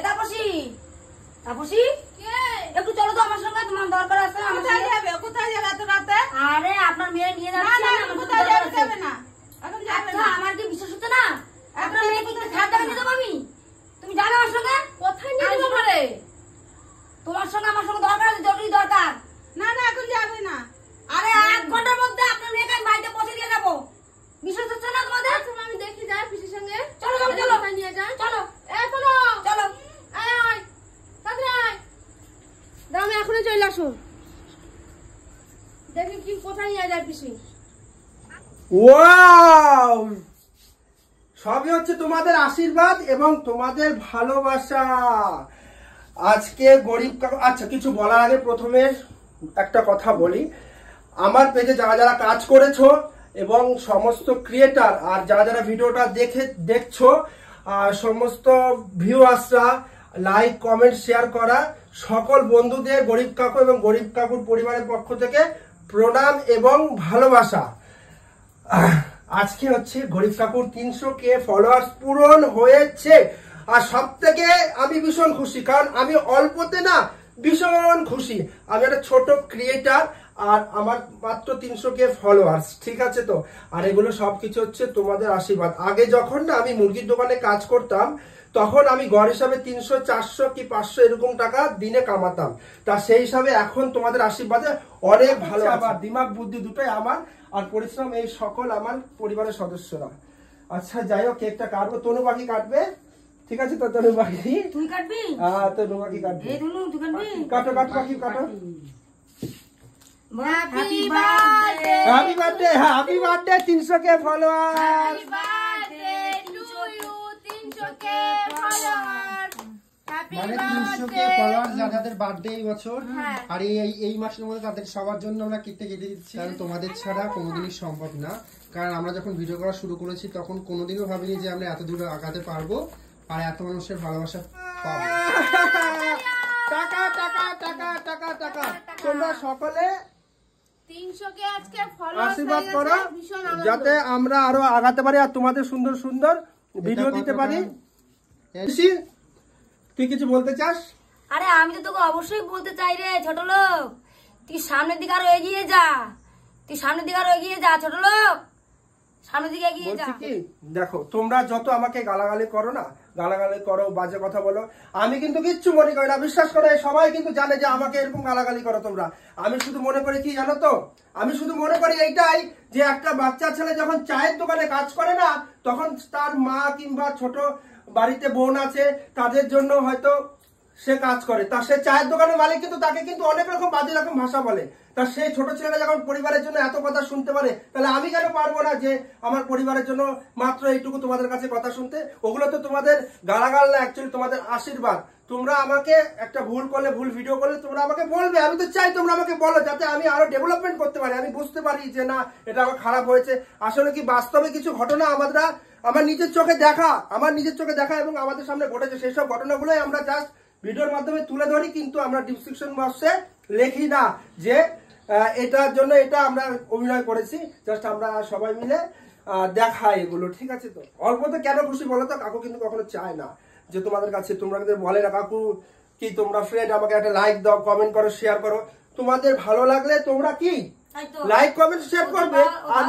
তাপসী তাপসী একটু চলো তো আমার সঙ্গে, তোমার দরকার আছে। কোথায় যাবে? কোথায় যাবে এত রাতে? আরে আপনার মেয়ে নিয়ে যাচ্ছে। না না, কোথায় যাবে না, এখন যাবে না। আমার কি বিশ্বাস হচ্ছে না? আপনার মেয়ে কিন্তু খাদ্য নিয়ে যাবো আমি। তুমি যাবে আমার সঙ্গে? কোথায় নিয়ে যাবো বলে? তোমার সঙ্গে আমার সঙ্গে দরকার আছে, জরুরি দরকার। না না, এখন যাবে না। আরে 1 ঘন্টার মধ্যে আপনার মেয়েকে আমি বাড়িতে পৌঁছে দিয়ে যাবো। বিশ্বাস হচ্ছে না তোমাদের? আমি দেখি যাই পিসির সঙ্গে। চলো চলো চলো নিয়ে যাই। চলো চলো চলো। আমি এখনই চলে আসুন, দেখি কি কোথায় নিয়ে যায় পিসি। ওয়াও, সবই হচ্ছে তোমাদের আশীর্বাদ এবং তোমাদের ভালোবাসা। আজকে গরিব কাকু, আচ্ছা কিছু বলার আগে প্রথমে একটা কথা বলি। আমার পেজে যারা যারা কাজ করেছো এবং সমস্ত ক্রিয়েটার আর যারা যারা ভিডিওটা দেখছো, সমস্ত ভিউয়ার্সরা লাইক কমেন্ট শেয়ার করা সকল বন্ধুদের গরিব কাকু এবং গরিব কাকুর পরিবারের পক্ষ থেকে প্রণাম এবং ভালোবাসা। আজকে হচ্ছে গরিব কাকুর 300K ফলোয়ার্স পূরণ হয়েছে। আর সব থেকে আমি ভীষণ খুশি, কারণ আমি অল্পতে না ভীষণ খুশি। আমি একটা ছোট ক্রিয়েটার আর আমার মাত্র 300K ফলোয়ার্স, ঠিক আছে তো। আর এগুলো সবকিছু হচ্ছে তোমাদের আশীর্বাদ। আগে যখন না আমি মুরগির দোকানে কাজ করতাম, তখন আমি গড় হিসাবে 300, 400 কি 500 এরকম টাকা দিনে কামাতাম। তা সেই হিসাবে এখন তোমাদের আশীর্বাদে অনেক ভালো। আবার দিমাগ বুদ্ধি দুটোই আমার, আর পরিশ্রম এই সকল আমার পরিবারের সদস্যরা। আচ্ছা যাই হোক, কেকটা কাটবো। তনু পাখি কাটবে, ঠিক আছে তো? তনু পাখি তুই কাটবি? হ্যাঁ, তনু পাখি কাটবে। এই তনু তুই কাটবি? কাটো কাটো পাখি কাটো। Happy birthday happy birthday, happy birthday 300K follower. Happy birthday to you, 300K follower. মানে 300K ফলোয়ার যাদের বার্থডে এই বছর, আর এই মাসের মধ্যে তাদের সবার জন্য আমরা কেটে দিচ্ছি। কারণ তোমাদের ছাড়া কোনোদিনই সম্ভব না। কারণ আমরা যখন ভিডিও করা শুরু করেছি তখন কোনোদিনও ভাবিনি যে আমরা এত দূরে আগাতে পারবো আর এত মানুষের ভালোবাসা পাবো। টাকা টাকা টাকা টাকা টাকা, তোমরা সকলে 300K আজকে ফলোয়ার আশীর্বাদ করো যাতে আমরা আরো আগাতে পারি আর তোমাদের সুন্দর সুন্দর ভিডিও দিতে পারি। তুই কিছু বলতে চাস? আরে আমি তো তোকে অবশ্যই বলতে চাই রে ছোট লোক, তুই সামনের দিকে আরো এগিয়ে যা। তুই সামনের দিকে আরো এগিয়ে যা ছোট লোক, সামনের দিকে এগিয়ে যা। বলছি কি, দেখো তোমরা যত আমাকে গালাগালি করো না, গালাগালি করো, বাজে কথা বলো, আমি কিন্তু কিচ্ছু মনে করি না। বিশ্বাস করে সবাই কিন্তু জানে যে আমাকে এরকম গালাগালি করো তোমরা। আমি শুধু মনে করি কি জানো তো, আমি শুধু মনে করি এইটাই যে একটা বাচ্চা ছেলে যখন চায়ের দোকানে কাজ করে না, তখন তার মা কিংবা ছোট বাড়িতে বোন আছে তাদের জন্য হয়তো সে কাজ করে। তা সে চায়ের দোকানের মালিক কিন্তু তাকে কিন্তু অনেক রকম বাজে রকম ভাষা বলে। তা সেই ছোট ছেলেটা যখন পরিবারের জন্য এত কথা শুনতে পারে, তাহলে আমি কেন পারবো না যে আমার পরিবারের জন্য মাত্র এইটুকু তোমাদের কাছে কথা শুনতে? ওগুলো তো তোমাদের গালাগাল না, অ্যাকচুয়ালি তোমাদের আশীর্বাদ। তোমরা আমাকে একটা ভুল করলে, ভুল ভিডিও করলে তোমরা আমাকে বলবে। আমি তো চাই তোমরা আমাকে বলো, যাতে আমি আরো ডেভেলপমেন্ট করতে পারি, আমি বুঝতে পারি যে না এটা আমার খারাপ হয়েছে। আসলে কি বাস্তবে কিছু ঘটনা আমার নিজের চোখে দেখা এবং আমাদের সামনে ঘটেছে, সেই সব ঘটনাগুলোই আমরা জাস্ট ভিডিওর মাধ্যমে তুলে ধরি। কিন্তু আমরা ডিসক্রিপশন বক্সে লিখি না যে এটার জন্য এটা আমরা অভিনয় করেছি। জাস্ট আমরা সবাই মিলে দেখাই এগুলো, ঠিক আছে তো? অল্পতে কেন খুশি বলো তো? কাকু কিন্তু কখনো চায় না যে তোমাদের কাছে, তোমরা বলে না কাকু কি তোমরা ফ্রেন্ড আমাকে একটা লাইক দাও, কমেন্ট করো, শেয়ার করো। তোমাদের ভালো লাগলে তোমরা কি লাইক কমেন্ট শেয়ার করবে। আর